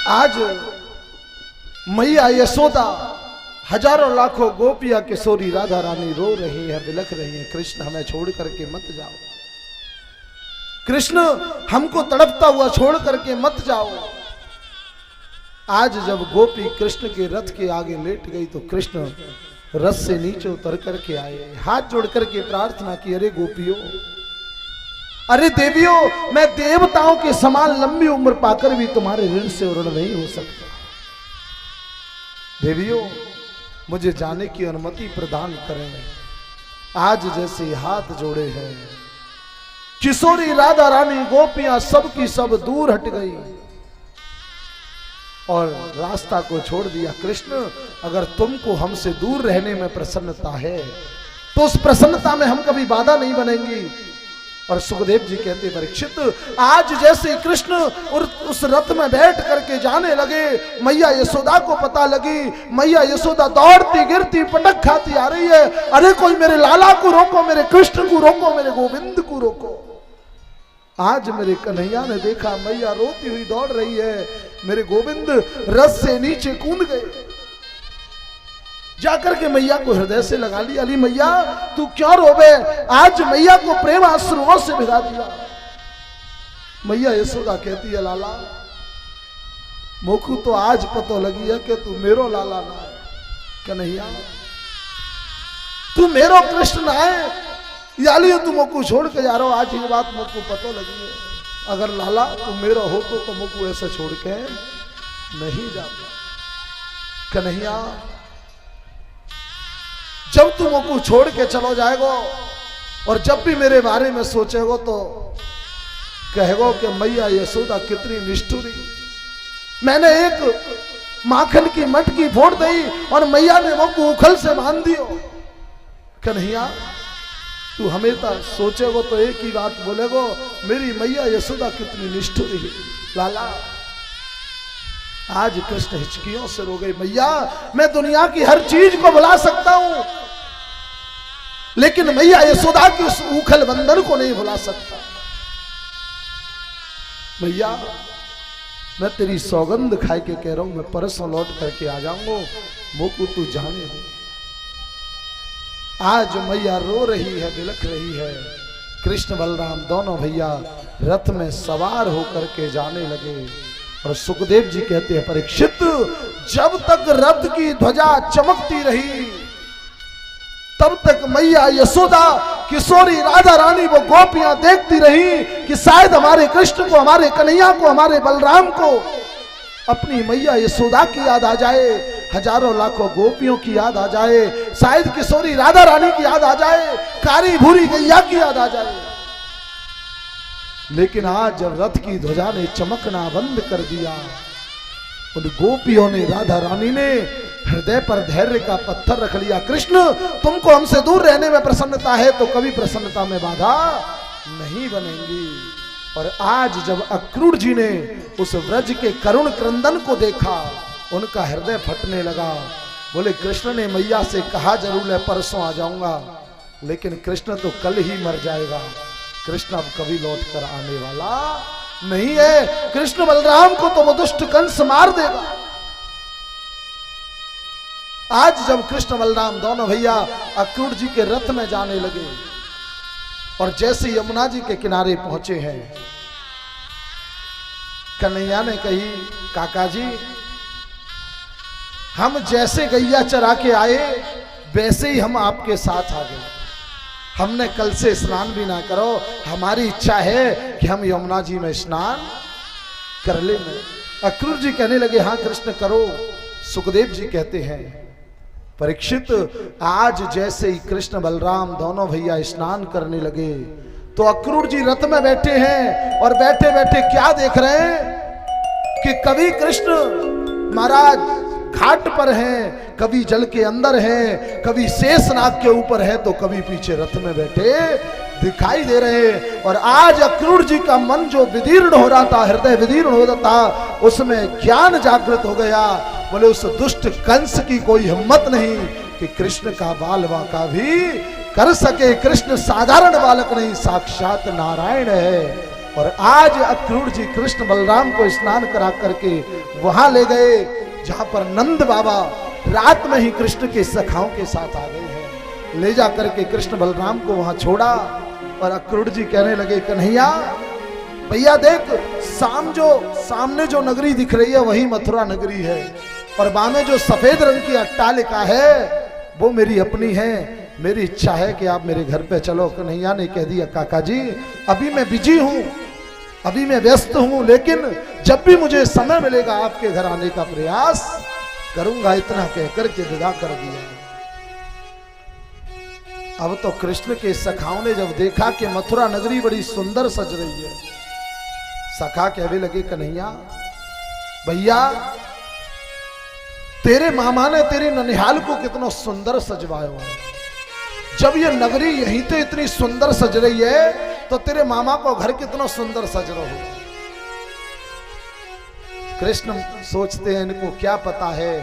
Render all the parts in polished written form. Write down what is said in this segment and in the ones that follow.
आज मैया यशोदा हजारों लाखों गोपियां किशोरी राधा रानी रो रही है, बिलख रही है, कृष्ण हमें छोड़ करके मत जाओ, कृष्ण हमको तड़पता हुआ छोड़ करके मत जाओ। आज जब गोपी कृष्ण के रथ के आगे लेट गई तो कृष्ण रथ से नीचे उतर करके आए, हाथ जोड़ करके प्रार्थना की, अरे गोपियों, अरे देवियों, मैं देवताओं के समान लंबी उम्र पाकर भी तुम्हारे ऋण से ऋण नहीं हो सकता। देवियों, मुझे जाने की अनुमति प्रदान करें। आज जैसे हाथ जोड़े हैं, किशोरी राधा रानी गोपियां सब की सब दूर हट गई और रास्ता को छोड़ दिया। कृष्ण, अगर तुमको हमसे दूर रहने में प्रसन्नता है तो उस प्रसन्नता में हम कभी बाधा नहीं बनेंगी। और सुखदेव जी कहते, परीक्षित, आज जैसे कृष्ण उस रथ में बैठ करके जाने लगे, मैया यशोदा को पता लगी, मैया यशोदा दौड़ती गिरती पटक खाती आ रही है, अरे कोई मेरे लाला को रोको, मेरे कृष्ण को रोको, मेरे गोविंद को रोको। आज मेरे कन्हैया ने देखा मैया रोती हुई दौड़ रही है, मेरे गोविंद रथ से नीचे कूद गए, जाकर के मैया को हृदय से लगा लिया। अली मैया तू क्यों रोवे? आज मैया को प्रेम आश्रुओं से भिगा दिया। मैया यशोदा कहती है, लाला मोकू तो आज पता लगी है कि तू मेरो लाला ना है, कन्हैया तू मेरो कृष्ण ना है, याली तू मोकू छोड़ के जा रहा हो, आज ये बात मोकू पता लगी है। अगर लाला तू मेरा हो तो मोकू ऐसे छोड़ के नहीं जाता। कन्हैया जब तुम मोकू छोड़ के चलो जाएगो और जब भी मेरे बारे में सोचेगो तो कहेगो कि मैया यशोदा कितनी निष्ठुरी, मैंने एक माखन की मटकी फोड़ दी और मैया ने मोकू उखल से बांध दियो। कन्हैया तू हमेशा सोचेगो तो एक ही बात बोलेगो, मेरी मैया यशोदा कितनी निष्ठुरी है। लाला आज कृष्ण हिचकियों से रो गई, मैया मैं दुनिया की हर चीज को भुला सकता हूं लेकिन मैया यशोदा की उस उखल बंधन को नहीं भुला सकता। मैया मैं तेरी सौगंध खाए के कह रहा हूं, मैं परसों लौट करके आ जाऊंगा, मोकू तू जाने दे। आज मैया रो रही है, बिलख रही है। कृष्ण बलराम दोनों भैया रथ में सवार होकर के जाने लगे और सुखदेव जी कहते हैं, परीक्षित जब तक रथ की ध्वजा चमकती रही तब तक मैया यशोदा किशोरी राधा रानी वो गोपियां देखती रही कि शायद हमारे कृष्ण को, हमारे कन्हैया को, हमारे बलराम को अपनी मैया यशोदा की याद आ जाए, हजारों लाखों गोपियों की याद आ जाए, शायद किशोरी राधा रानी की याद आ जाए, कारी भूरी गैया की याद आ जाए। लेकिन आज जब रथ की ध्वजा ने चमकना बंद कर दिया, उन गोपियों ने, राधा रानी ने हृदय पर धैर्य का पत्थर रख लिया। कृष्ण तुमको हमसे दूर रहने में प्रसन्नता है तो कभी प्रसन्नता में बाधा नहीं बनेंगी। और आज जब अक्रूर जी ने उस व्रज के करुण क्रंदन को देखा, उनका हृदय फटने लगा। बोले कृष्ण ने मैया से कहा जरूर है परसों आ जाऊंगा, लेकिन कृष्ण तो कल ही मर जाएगा, कृष्ण अब कभी लौट कर आने वाला नहीं है। कृष्ण बलराम को तो वो दुष्ट कंस मार देगा। आज जब कृष्ण बलराम दोनों भैया अक्रूर जी के रथ में जाने लगे और जैसे यमुना जी के किनारे पहुंचे हैं, कन्हैया ने कही, काका जी हम जैसे गैया चरा के आए वैसे ही हम आपके साथ आ गए, हमने कल से स्नान भी ना करो, हमारी इच्छा है कि हम यमुना जी में स्नान कर ले। अक्रूर जी कहने लगे, हाँ कृष्ण करो। सुखदेव जी कहते हैं, परीक्षित आज जैसे ही कृष्ण बलराम दोनों भैया स्नान करने लगे तो अक्रूर जी रथ में बैठे हैं और बैठे बैठे क्या देख रहे हैं कि कभी कृष्ण महाराज घाट पर हैं, कभी जल के अंदर हैं, कभी शेषनाग के ऊपर है तो कभी पीछे रथ में बैठे दिखाई दे रहे हैं। और आज अक्रूर जी का मन जो विदीर्ण हो रहा था, हृदय विदीर्ण हो रहा था, उसमें ज्ञान जागृत हो गया। बोले उस दुष्ट कंस की कोई हिम्मत नहीं कि कृष्ण का बाल वाका भी कर सके। कृष्ण साधारण बालक नहीं, साक्षात नारायण है। और आज अक्रूर जी कृष्ण बलराम को स्नान करा करके वहां ले गए जहां पर नंद बाबा रात में ही कृष्ण के सखाओं के साथ आ गए हैं। ले जा करके कृष्ण बलराम को वहां छोड़ा और अक्रूर जी कहने लगे, कन्हैया भैया देख, सामने जो नगरी दिख रही है वही मथुरा नगरी है, और बामे जो सफेद रंग की अट्टालिका है वो मेरी अपनी है। मेरी इच्छा है कि आप मेरे घर पे चलो। कन्हैया ने कह दिया, काका जी अभी मैं बिजी हूं, अभी मैं व्यस्त हूं, लेकिन जब भी मुझे समय मिलेगा आपके घर आने का प्रयास करूंगा। इतना कहकर के विदा कर दिया। अब तो कृष्ण के सखाओं ने जब देखा कि मथुरा नगरी बड़ी सुंदर सज रही है, सखा कहने लगे, कन्हैया भैया तेरे मामा ने तेरी ननिहाल को कितना सुंदर सजवाया हुआ है। जब ये नगरी यहीं तो इतनी सुंदर सज रही है तो तेरे मामा को घर कितना सुंदर सज रहा हो। कृष्ण सोचते हैं इनको क्या पता है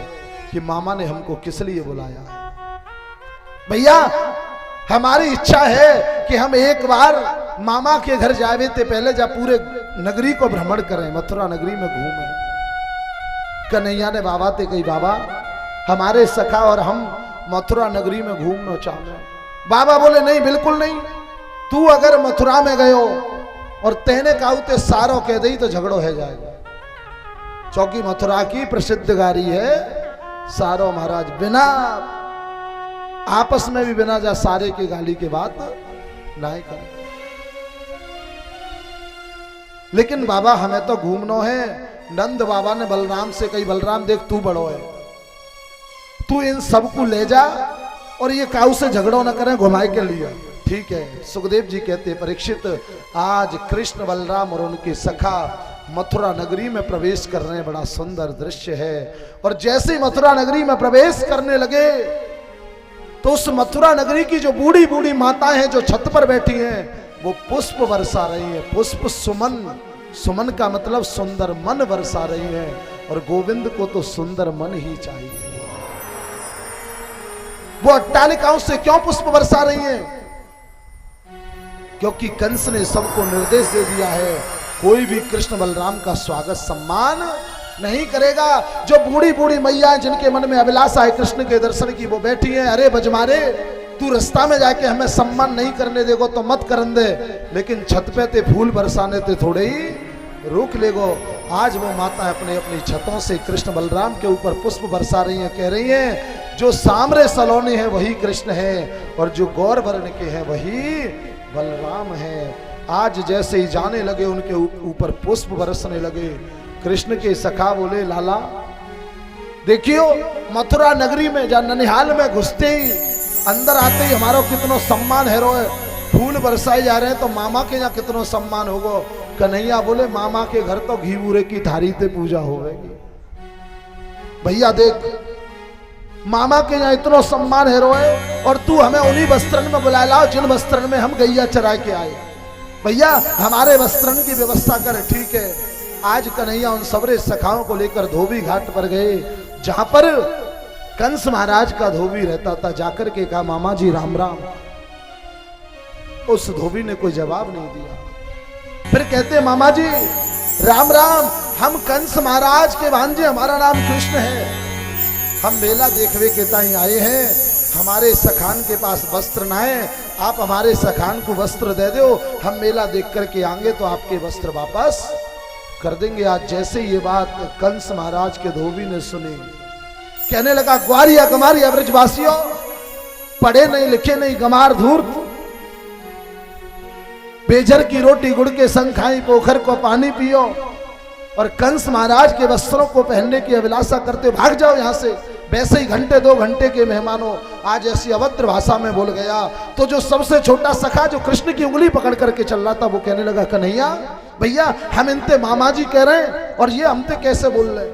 कि मामा ने हमको किस लिए बुलाया है। भैया हमारी इच्छा है कि हम एक बार मामा के घर जावे ते पहले जा पूरे नगरी को भ्रमण करें, मथुरा नगरी में घूमें। कन्हैया ने बाबा ते कही, बाबा हमारे सखा और हम मथुरा नगरी में घूमना चाहते। बाबा बोले, नहीं बिल्कुल नहीं, तू अगर मथुरा में गयो और तेने काउते सारो कह दी तो झगड़ो है जाएगा। चौकी मथुरा की प्रसिद्ध गारी है सारो महाराज, बिना आपस में भी बिना जा सारे की गाली के बात ना करे। लेकिन बाबा हमें तो घूमनो है। नंद बाबा ने बलराम से कही, बलराम देख तू बड़ो है, तू इन सबको ले जा और ये काऊ से झगड़ो न करें, घुमाए के लिए। ठीक है। सुखदेव जी कहते, परीक्षित आज कृष्ण बलराम और उनके सखा मथुरा नगरी में प्रवेश कर रहे हैं। बड़ा सुंदर दृश्य है। और जैसे मथुरा नगरी में प्रवेश करने लगे तो उस मथुरा नगरी की जो बूढ़ी बूढ़ी माताएं हैं जो छत पर बैठी हैं वो पुष्प बरसा रही हैं। पुष्प सुमन, सुमन का मतलब सुंदर मन बरसा रही हैं। और गोविंद को तो सुंदर मन ही चाहिए। वो अट्टालिकाओं से क्यों पुष्प बरसा रही हैं? क्योंकि कंस ने सबको निर्देश दे दिया है कोई भी कृष्ण बलराम का स्वागत सम्मान नहीं करेगा। जो बूढ़ी बूढ़ी मैया जिनके मन में अभिलाषा है कृष्ण के दर्शन की, वो बैठी हैं। अरे बजमारे, तू रास्ता में जाके हमें सम्मान नहीं करने देगो तो मत करन दे, लेकिन छत पे ते फूल बरसाने ते थोड़े ही रुक लेगो। आज वो माता अपने अपनी छतों से कृष्ण बलराम के ऊपर पुष्प बरसा रही हैं। कह रही हैं जो सामरे सलोने हैं वही कृष्ण है और जो गौर वर्ण के हैं वही बलराम है। आज जैसे ही जाने लगे उनके ऊपर पुष्प बरसने लगे। कृष्ण के सखा बोले, लाला देखियो मथुरा नगरी में जा ननिहाल में घुसते ही अंदर आते ही हमारा कितना सम्मान है रो है, फूल बरसाए जा रहे हैं तो मामा के यहाँ कितना सम्मान होगा। कन्हैया बोले, मामा के घर तो घी बूरे की थारी ते पूजा होगी। भैया देख मामा के यहाँ इतना सम्मान है रो है और तू हमें उन्हीं वस्त्रन में बुला लाओ जिन वस्त्रन में हम गैया चरा के आए। भैया हमारे वस्त्रन की व्यवस्था कर। ठीक है। आज कन्हैया उन सबरे सखाओं को लेकर धोबी घाट पर गए जहां पर कंस महाराज का धोबी रहता था। जाकर के कहा, मामा जी राम राम। उस धोबी ने कोई जवाब नहीं दिया। फिर कहते, मामा जी राम राम, हम कंस महाराज के भांजे, हमारा नाम कृष्ण है, हम मेला देखने के ताई आए हैं। हमारे सखान के पास वस्त्र ना है, आप हमारे सखान को वस्त्र दे दो, हम मेला देख करके आएंगे तो आपके वस्त्र वापस कर देंगे। आज जैसे ये बात कंस महाराज के धोबी ने सुनी, कहने लगा, ग्वारिया गमारिया ब्रजवासियों, पढ़े नहीं लिखे नहीं गमार धूर्त, बेजर की रोटी गुड़ के संग खाई, पोखर को पानी पियो और कंस महाराज के वस्त्रों को पहनने की अभिलाषा करते भाग जाओ यहाँ से। वैसे ही घंटे 2 घंटे के मेहमानों आज ऐसी अभद्र भाषा में बोल गया तो जो सबसे छोटा सखा जो कृष्ण की उंगली पकड़ करके चल रहा था वो कहने लगा, कन्हैया भैया हम इनते मामा जी कह रहे हैं और ये हमते कैसे बोल रहे।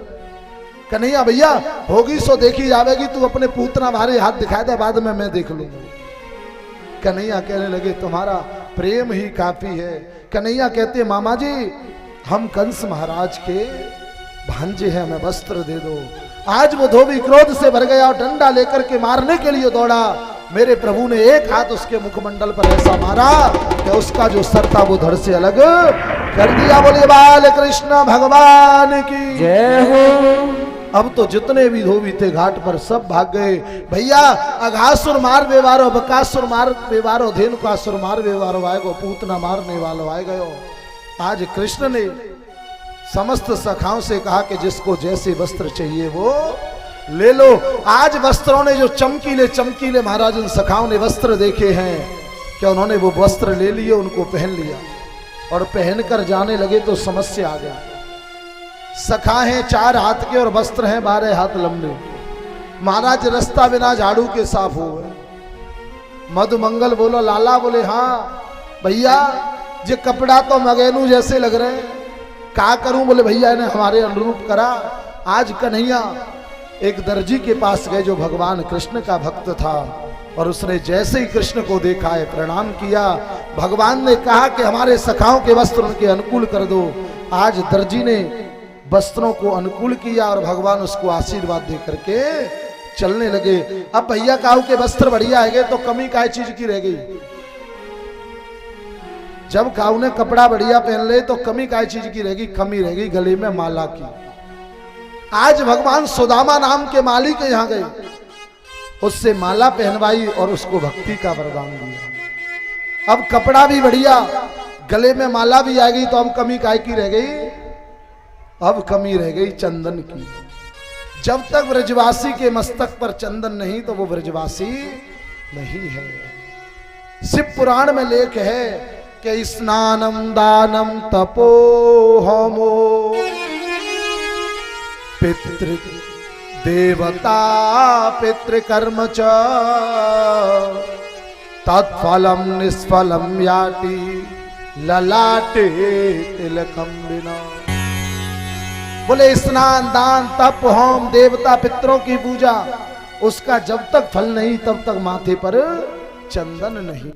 कन्हैया भैया होगी सो देखी जावेगी, तू अपने पूतना भारे हाथ दिखा दे, बाद में मैं देख लूंगा। कन्हैया कहने लगे, तुम्हारा प्रेम ही काफी है। कन्हैया कहते, मामा जी हम कंस महाराज के भांजे हैं, हमें वस्त्र दे दो। आज वो धोबी क्रोध से भर गया और डंडा लेकर के मारने के लिए दौड़ा। मेरे प्रभु ने एक हाथ उसके मुखमंडल पर ऐसा मारा कि उसका जो सर था वो धड़ से अलग कर दिया। बोले बाल कृष्ण भगवान की जय हो। अब तो जितने भी धोबी थे घाट पर सब भाग गए। भैया अघासुर मार व्यवहारो, बकासुर मार व्यवहारो, धेनुकासुर मार व्यवहारो आएगो, पूतना मारने वालों आए गयो। आज कृष्ण ने समस्त सखाओं से कहा कि जिसको जैसे वस्त्र चाहिए वो ले लो। आज वस्त्रों ने जो चमकीले चमकीले महाराज उन सखाओं ने वस्त्र देखे हैं, क्या उन्होंने वो वस्त्र ले लिए, उनको पहन लिया और पहनकर जाने लगे तो समस्या आ गई। सखा हैं 4 हाथ के और वस्त्र हैं 12 हाथ लंबे। महाराज रास्ता बिना झाड़ू के साफ हो गए। मधुमंगल बोलो लाला, बोले हाँ भैया ये कपड़ा तो मगेनू जैसे लग रहे हैं, क्या करूं? बोले भैया ने हमारे अनुरूप करा। आज कन्हैया एक दर्जी के पास गए जो भगवान कृष्ण का भक्त था, और उसने जैसे ही कृष्ण को देखा है प्रणाम किया। भगवान ने कहा कि हमारे सखाओं के वस्त्र उनके अनुकूल कर दो। आज दर्जी ने वस्त्रों को अनुकूल किया और भगवान उसको आशीर्वाद दे करके चलने लगे। अब भैया काहू के वस्त्र बढ़िया है तो कमी काय चीज की रह गई? जब काहू ने कपड़ा बढ़िया पहन ले तो कमी काय चीज की रहेगी? कमी रहेगी गले में माला की। आज भगवान सुदामा नाम के माली के यहां गए, उससे माला पहनवाई और उसको भक्ति का वरदान दिया। अब कपड़ा भी बढ़िया, गले में माला भी आ गई, तो अब कमी काय की रह गई? अब कमी रह गई चंदन की। जब तक ब्रजवासी के मस्तक पर चंदन नहीं तो वो ब्रजवासी नहीं है। शिव पुराण में लेख है कि स्नानम दानम तपोहोमो पितृ देवता पितृकर्म च तत्फलम निष्फलम याति ललाटे तिलकम बिना। बोले स्नान दान तप होम देवता पितरों की पूजा, उसका जब तक फल नहीं तब तक माथे पर चंदन नहीं।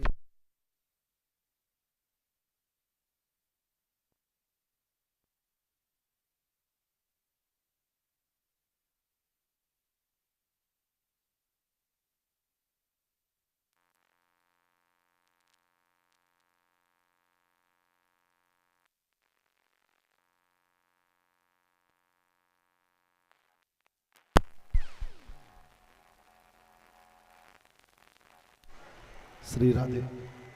श्री राधे।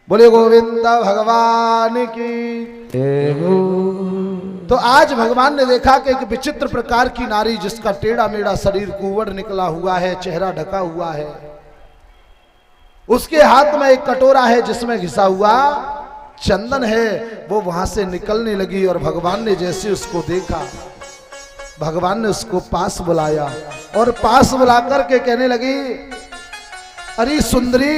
बोले गोविंद भगवान की। तो आज भगवान ने देखा कि एक विचित्र प्रकार की नारी जिसका टेढ़ा मेढ़ा शरीर कुंवड़ निकला हुआ है, चेहरा ढका हुआ है, उसके हाथ में एक कटोरा है जिसमें घिसा हुआ चंदन है, वो वहां से निकलने लगी। और भगवान ने जैसे उसको देखा, भगवान ने उसको पास बुलाया और पास बुलाकर के कहने लगी, अरे सुंदरी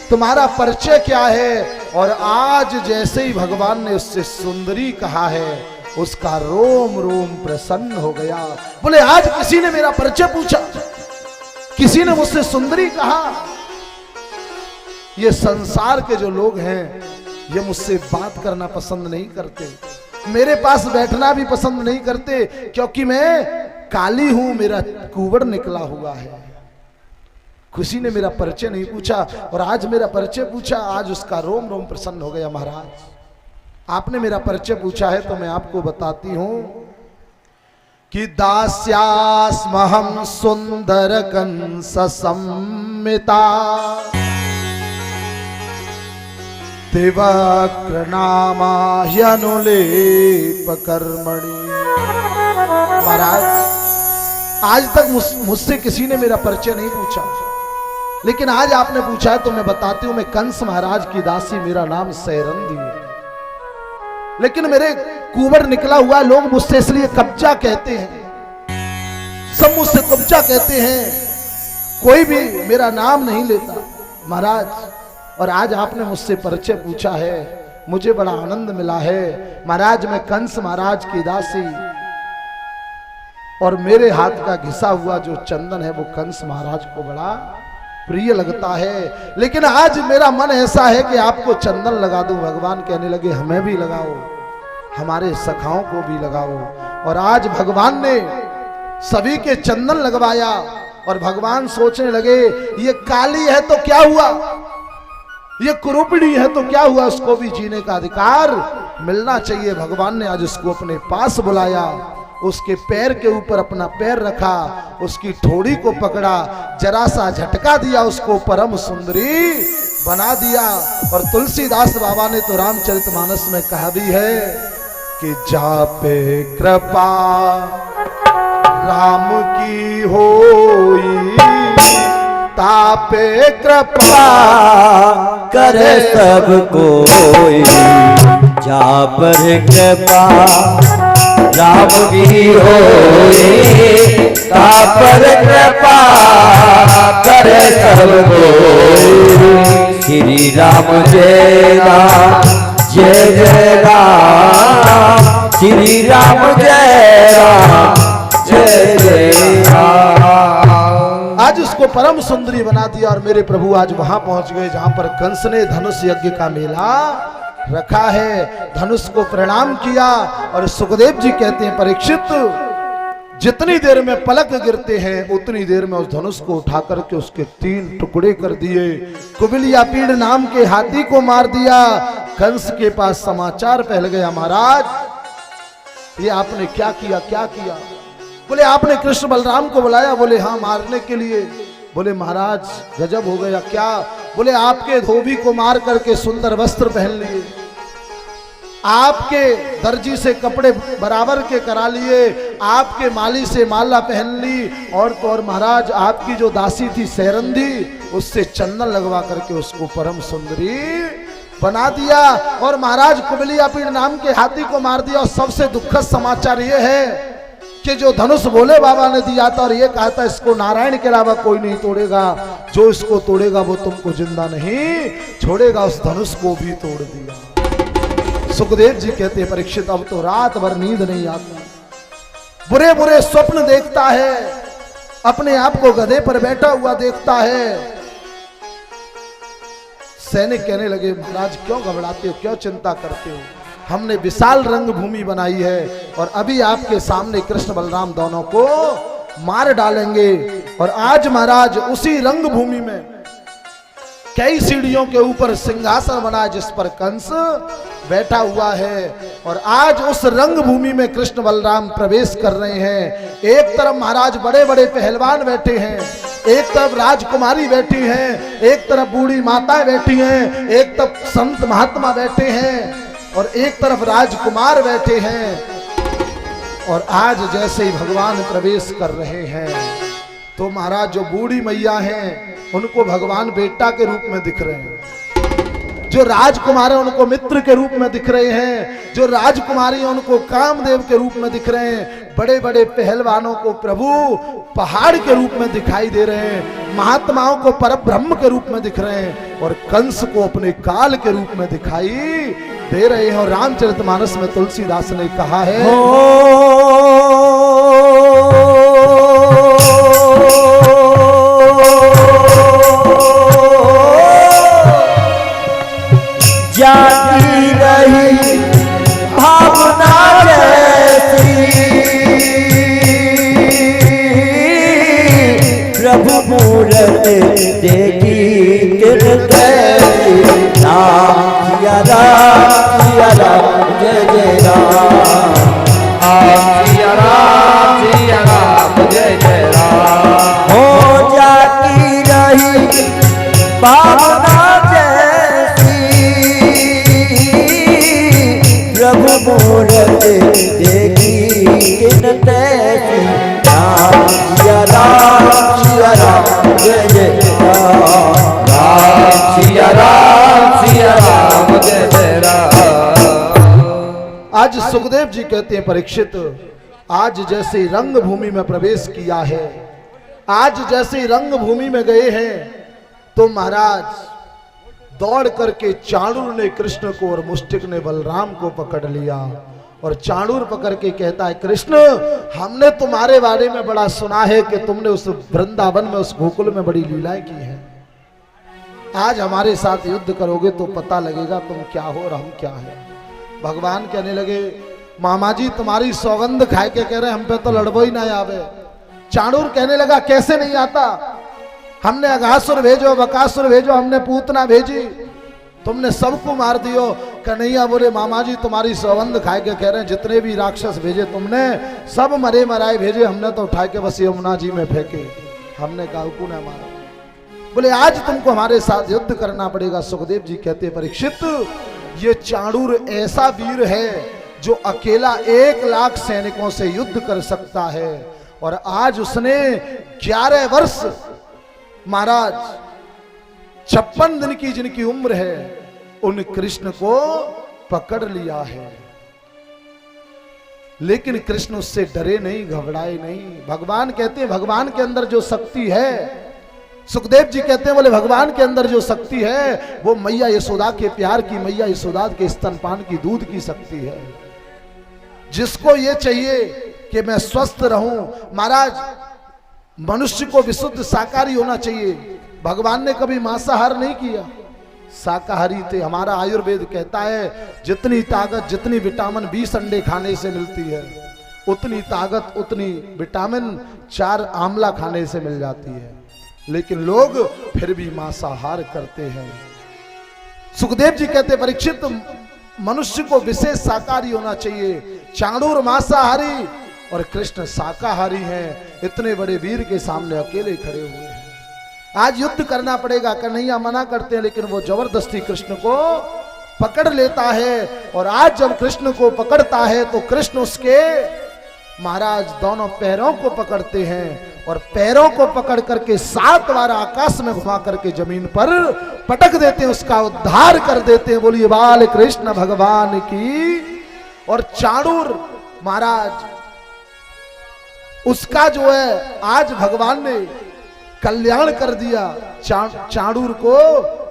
तुम्हारा परिचय क्या है? और आज जैसे ही भगवान ने उससे सुंदरी कहा है, उसका रोम रोम प्रसन्न हो गया। बोले आज किसी ने मेरा परिचय पूछा, किसी ने मुझसे सुंदरी कहा। ये संसार के जो लोग हैं ये मुझसे बात करना पसंद नहीं करते, मेरे पास बैठना भी पसंद नहीं करते, क्योंकि मैं काली हूं, मेरा कुंवड़ निकला हुआ है। किसी ने मेरा परिचय नहीं पूछा और आज मेरा परिचय पूछा, आज उसका रोम रोम प्रसन्न हो गया। महाराज आपने मेरा परिचय पूछा है तो मैं आपको बताती हूं कि दास्यास्महं सुंदर कंस संमिता तिवक्र नामा ह्यनुलेप कर्मणि। महाराज आज तक मुझसे किसी ने मेरा परिचय नहीं पूछा, लेकिन आज आपने पूछा है तो मैं बताती हूं, मैं कंस महाराज की दासी, मेरा नाम सैरंधी है। लेकिन मेरे कुंवड़ निकला हुआ, लोग मुझसे इसलिए कब्जा कहते हैं, सब मुझसे कब्जा कहते हैं, कोई भी मेरा नाम नहीं लेता महाराज। और आज आपने मुझसे परिचय पूछा है, मुझे बड़ा आनंद मिला है महाराज। मैं कंस महाराज की दासी, और मेरे हाथ का घिसा हुआ जो चंदन है वो कंस महाराज को बड़ा प्रिय लगता है। लेकिन आज मेरा मन ऐसा है कि आपको चंदन लगा दूं। भगवान कहने लगे हमें भी लगाओ, हमारे सखाओं को भी लगाओ। और आज भगवान ने सभी के चंदन लगवाया और भगवान सोचने लगे ये काली है तो क्या हुआ, ये कुरूपणी है तो क्या हुआ, उसको भी जीने का अधिकार मिलना चाहिए। भगवान ने आज उसको अपने पास बुलाया, उसके पैर के ऊपर अपना पैर रखा, उसकी ठोड़ी को पकड़ा, जरा सा झटका दिया, उसको परम सुंदरी बना दिया। और तुलसीदास बाबा ने तो रामचरितमानस में कहा भी है कि जा पे कृपा राम की होई, तापे कृपा करे सब कोई। जा पर कृपा राम की होई, ता पर कृपा करे सब कोई। श्री राम जय राम जय जय राम, श्री राम जय राम जय जय राम। आज उसको परम सुंदरी बना दिया। और मेरे प्रभु आज वहां पहुंच गए जहां पर कंस ने धनुष यज्ञ का मेला रखा है। धनुष को प्रणाम किया और सुखदेव जी कहते हैं, परीक्षित जितनी देर में पलक गिरते हैं उतनी देर में उस धनुष को उठा करके उसके 3 टुकड़े कर दिए। कुबिलियापीड़ नाम के हाथी को मार दिया। कंस के पास समाचार फैल गया, महाराज ये आपने क्या किया, क्या किया? बोले आपने कृष्ण बलराम को बुलाया? बोले हाँ, मारने के लिए। बोले महाराज गजब हो गया। क्या? बोले आपके धोबी को मार करके सुंदर वस्त्र पहन लिए, आपके दर्जी से कपड़े बराबर के करा लिए, आपके माली से माला पहन ली, और तो और महाराज आपकी जो दासी थी सैरंधी, उससे चंदन लगवा करके उसको परम सुंदरी बना दिया। और महाराज कुबिलियापीड़ नाम के हाथी को मार दिया। और सबसे दुखद समाचार ये है कि जो धनुष भोले बाबा ने दिया था और ये कहा था इसको नारायण के अलावा कोई नहीं तोड़ेगा, जो इसको तोड़ेगा वो तुमको जिंदा नहीं छोड़ेगा, उस धनुष को भी तोड़ दिया। सुखदेव जी कहते हैं, परीक्षित अब तो रात भर नींद नहीं आती, बुरे बुरे स्वप्न देखता है, अपने आप को गधे पर बैठा हुआ देखता है। सैनिक कहने लगे, महाराज क्यों घबराते हो, क्यों चिंता करते हो? हमने विशाल रंग भूमि बनाई है और अभी आपके सामने कृष्ण बलराम दोनों को मार डालेंगे। और आज महाराज उसी रंग भूमि में कई सीढ़ियों के ऊपर सिंहासन बना जिस पर कंस बैठा हुआ है। और आज उस रंग भूमि में कृष्ण बलराम प्रवेश कर रहे हैं। एक तरफ महाराज बड़े बड़े पहलवान बैठे हैं, एक तरफ राजकुमारी बैठी हैं, एक तरफ बूढ़ी माताएं बैठी हैं, एक तरफ संत महात्मा बैठे हैं और एक तरफ राजकुमार बैठे हैं। और आज जैसे ही भगवान प्रवेश कर रहे हैं तो महाराज जो बूढ़ी मैया हैं उनको भगवान बेटा के रूप में दिख रहे हैं, जो राजकुमार हैं उनको मित्र के रूप में दिख रहे हैं, जो राजकुमारी हैं उनको कामदेव के रूप में दिख रहे हैं, बड़े बड़े पहलवानों को प्रभु पहाड़ के रूप में दिखाई दे रहे हैं, महात्माओं को परब्रह्म के रूप में दिख रहे हैं और कंस को अपने काल के रूप में दिखाई दे रहे हैं। और रामचरितमानस में तुलसीदास ने कहा है, जाती रही भावना जैसी, प्रभु मूरत देखी किन कैसी। राम सिया राम जय जय राम, सिया राम जय जय राम। हो जाती रही भावना प्रभु मूरत देखी किन तैसी। राम सिया राम जय जय राम, सिया राम जय जय राम। आज सुखदेव जी कहते हैं, परीक्षित आज जैसे रंग भूमि में प्रवेश किया है, आज जैसे रंग भूमि में गए हैं तो महाराज दौड़ करके चाणूर ने कृष्ण को और मुष्टिक ने बलराम को पकड़ लिया। और चाणूर पकड़ के कहता है, कृष्ण हमने तुम्हारे बारे में बड़ा सुना है कि तुमने उस वृंदावन में उस गोकुल में बड़ी लीलाएं की हैं, आज हमारे साथ युद्ध करोगे तो पता लगेगा तुम क्या हो और हम क्या है। भगवान कहने लगे, मामा जी तुम्हारी सौगंध खाए के कह रहे हम पे तो लड़बो ही ना आवे। चाणूर कहने लगा, कैसे नहीं आता, हमने अघासुर भेजो, बकासुर भेजो, हमने पूतना भेजी, तुमने सबको मार दियो। कन्हैया बोले मामा जी तुम्हारी सौगंध खाए के कह रहे हैं जितने भी राक्षस भेजे तुमने सब मरे मराए भेजे, हमने तो उठा के बस यमुना जी में फेंके। हमने कहा हुकुम है हमारा। बोले आज तुमको हमारे साथ युद्ध करना पड़ेगा। सुखदेव जी कहते परीक्षित ये चाणूर ऐसा वीर है जो अकेला 1 लाख सैनिकों से युद्ध कर सकता है, और आज उसने 11 वर्ष महाराज 56 दिन की जिनकी उम्र है उन कृष्ण को पकड़ लिया है। लेकिन कृष्ण उससे डरे नहीं, घबराए नहीं। भगवान कहते हैं भगवान के अंदर जो शक्ति है, सुखदेव जी कहते हैं बोले भगवान के अंदर जो शक्ति है वो मैया यशोदा के प्यार की, मैया यशोदा के स्तनपान की, दूध की शक्ति है। जिसको ये चाहिए कि मैं स्वस्थ रहूं, महाराज मनुष्य को विशुद्ध शाकाहारी होना चाहिए। भगवान ने कभी मांसाहार नहीं किया, शाकाहारी थे। हमारा आयुर्वेद कहता है जितनी ताकत जितनी विटामिन 20 अंडे खाने से मिलती है उतनी ताकत उतनी विटामिन 4 आंवला खाने से मिल जाती है। लेकिन लोग फिर भी मांसाहार करते हैं। सुखदेव जी कहते परीक्षित मनुष्य को विशेष शाकाहारी होना चाहिए। चाणूर मांसाहारी और कृष्ण शाकाहारी हैं। इतने बड़े वीर के सामने अकेले खड़े हुए हैं। आज युद्ध करना पड़ेगा। कन्हैया मना करते हैं लेकिन वो जबरदस्ती कृष्ण को पकड़ लेता है। और आज जब कृष्ण को पकड़ता है तो कृष्ण उसके महाराज दोनों पैरों को पकड़ते हैं और पैरों को पकड़ करके 7 बार आकाश में घुमा करके जमीन पर पटक देते हैं, उसका उद्धार कर देते हैं। बोलिए बाल कृष्ण भगवान की। और चाणूर महाराज उसका जो है आज भगवान ने कल्याण कर दिया। चाणूर को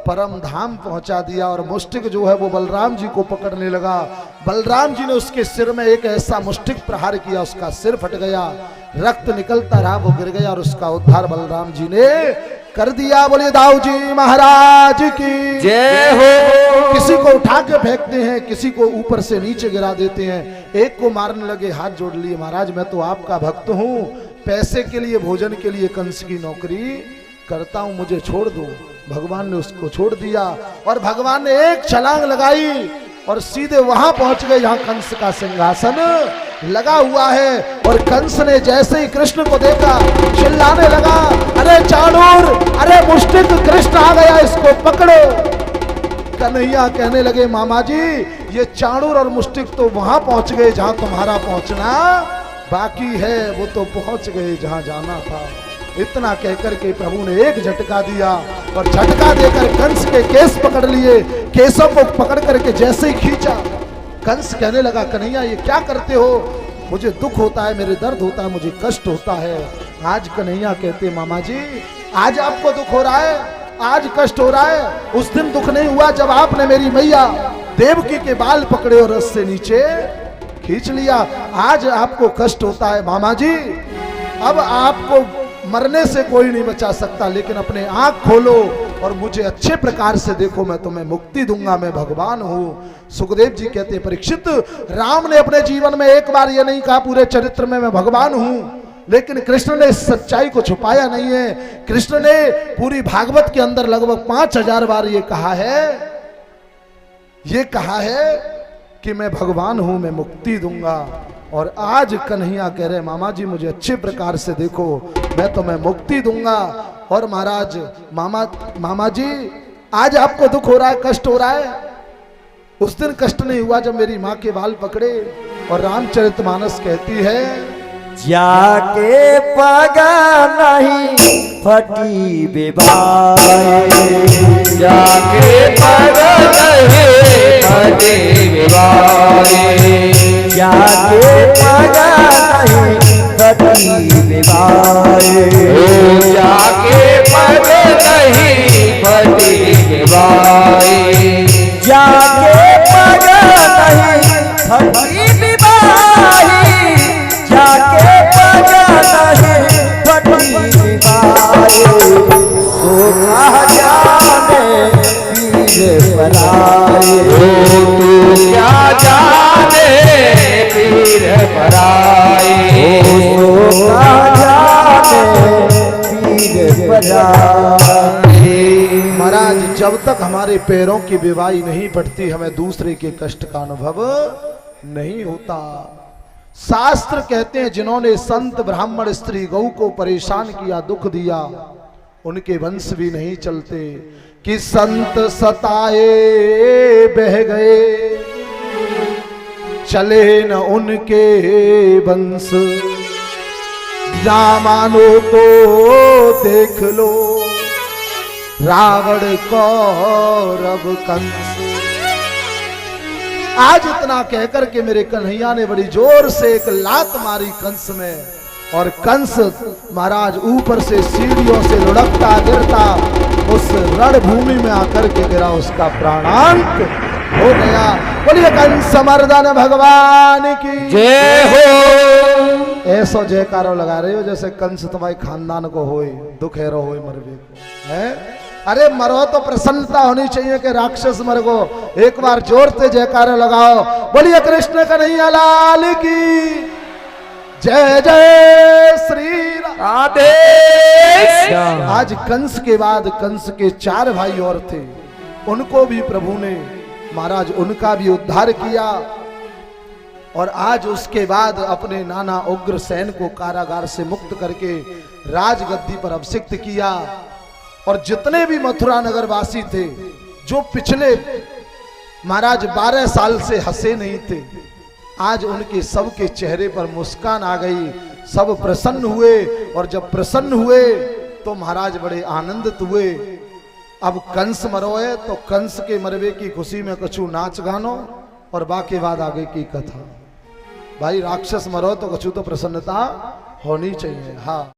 परम धाम पहुंचा दिया। और मुष्टिक जो है वो बलराम जी को पकड़ने लगा। बलराम जी ने उसके सिर में एक ऐसा मुष्टिक प्रहार किया, उसका सिर फट गया, रक्त निकलता रहा, वो गिर गया और उसका उद्धार बलराम जी ने कर दिया। बोलिए दाऊ जी महाराज की जय हो। किसी को उठा के फेंकते हैं, किसी को ऊपर से नीचे गिरा देते हैं। एक को मारने लगे, हाथ जोड़ लिए, महाराज मैं तो आपका भक्त हूँ, पैसे के लिए भोजन के लिए कंस की नौकरी करता हूं, मुझे छोड़ दो। भगवान ने उसको छोड़ दिया और भगवान ने एक छलांग लगाई और सीधे वहां पहुंच गए जहां कंस का सिंहासन लगा हुआ है। और कंस ने जैसे ही कृष्ण को देखा चिल्लाने लगा, अरे चाणूर, अरे मुष्टिक कृष्ण आ गया, इसको पकड़ो। कन्हैया कहने लगे मामा जी ये चाणूर और मुष्टिक तो वहां पहुंच गए जहां तुम्हारा पहुंचना बाकी है, वो तो पहुंच गए जहां जाना था। इतना कहकर के प्रभु ने एक झटका दिया और झटका देकर कंस के केस पकड़ लिए। केसों को पकड़ करके जैसे ही खींचा, कंस कहने लगा कन्हैया ये क्या करते हो, मुझे दुख होता है, मेरे दर्द होता है, मुझे कष्ट होता है। आज कन्हैया कहते मामा जी आज आपको दुख हो रहा है, आज कष्ट हो रहा है, उस दिन दुख नहीं हुआ जब आपने मेरी मैया देवकी के बाल पकड़े और रस से नीचे खींच लिया। आज आपको कष्ट होता है मामा जी, अब आपको मरने से कोई नहीं बचा सकता, लेकिन अपने आंख खोलो और मुझे अच्छे प्रकार से देखो, मैं तुम्हें मुक्ति दूंगा, मैं भगवान हूं। सुखदेव जी कहते हैं परीक्षित राम ने अपने जीवन में एक बार ये नहीं कहा पूरे चरित्र में मैं भगवान हूं, लेकिन कृष्ण ने इस सच्चाई को छुपाया नहीं है। कृष्ण ने पूरी भागवत के अंदर लगभग 5000 बार ये कहा है कि मैं भगवान हूं, मैं मुक्ति दूंगा। और आज कन्हैया कह रहे मामा जी मुझे अच्छे प्रकार से देखो, मैं तुम्हें मुक्ति दूंगा। और महाराज मामा जी आज आपको दुख हो रहा है, कष्ट हो रहा है, उस दिन कष्ट नहीं हुआ जब मेरी माँ के बाल पकड़े। और रामचरितमानस कहती है जाके पगा नहीं फटी विवाह, जाके पगा नहीं फटी विवाह, जाके पगा नहीं फटी विवाह, जाके पगा नहीं फटी विवाह, जाके पगा नहीं फटी विवाह, जाके पगा नहीं फटी विवाह, तो कहा जाने पीर पराए, तू क्या जाने पीर पराए, तो कहा जाने पीर पराए। महाराज जब तक हमारे पैरों की विवाही नहीं पड़ती हमें दूसरे के कष्ट का अनुभव नहीं होता। शास्त्र कहते हैं जिन्होंने संत ब्राह्मण स्त्री गौ को परेशान किया, दुख दिया, उनके वंश भी नहीं चलते। कि संत सताए बह गए, चले न उनके वंश, ना मानो तो देख लो रावण कौरव कंस। आज इतना कहकर के मेरे कन्हैया ने बड़ी जोर से एक लात मारी कंस में, और कंस महाराज ऊपर से सीढ़ियों से लुढ़कता गिरता उस रणभूमि में आकर के गिरा, उसका प्राणांत हो गया। बोलिए कंस मर्दन भगवान की जय हो। ऐसो जयकारो लगा रहे हो जैसे कंस तुम्हारे खानदान को होए, दुख है रो होए मरवे को है। अरे मरो तो प्रसन्नता होनी चाहिए कि राक्षस मर गो। एक बार जोर से जयकारा लगाओ, बोलिए कृष्ण कन्हैया लाल की जय जय श्री राधे। आज कंस के बाद कंस के 4 भाई और थे, उनको भी प्रभु ने महाराज उनका भी उद्धार किया। और आज उसके बाद अपने नाना उग्रसेन को कारागार से मुक्त करके राजगद्दी पर अभिषिक्त किया। और जितने भी मथुरा नगर वासी थे जो पिछले महाराज 12 साल से हंसे नहीं थे, आज उनके सबके चेहरे पर मुस्कान आ गई, सब प्रसन्न हुए। और जब प्रसन्न हुए तो महाराज बड़े आनंदित हुए। अब कंस मरोए तो कंस के मरवे की खुशी में कछु नाच गानो, और बाकी बाद आगे की कथा। भाई राक्षस मरो तो कछु तो प्रसन्नता होनी चाहिए। हाँ।